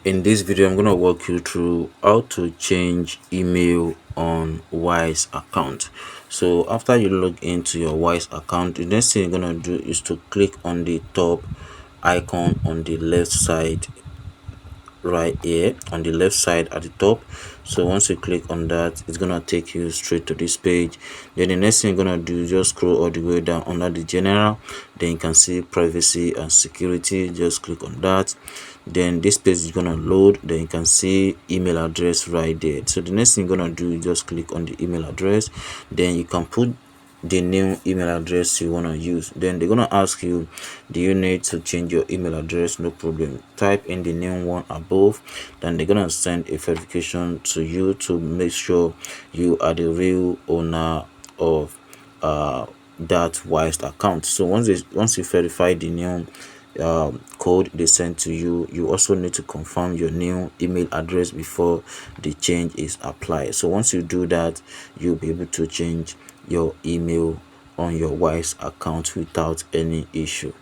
In this video, I'm going to walk you through how to change email on Wise account. So after you log into your Wise account, the next thing you're going to do is to click on the top icon on the left side right here, on the left side at the top. So once you click on that, it's gonna take you straight to this page. Then the next thing you're gonna do is just scroll all the way down under the general. Then you can see privacy and security. Just click on that. Then this page is gonna load. Then you can see email address right there. So the next thing you're gonna do is just click on the email address. Then you can put the new email address you want to use. Then they're gonna ask you, do you need to change your email address? No problem, type in the new one above. Then they're gonna send a verification to you to make sure you are the real owner of that Wise account. So once you verify the new code they send to you, you also need to confirm your new email address before the change is applied. So once you do that, you'll be able to change your email on your Wise account without any issue.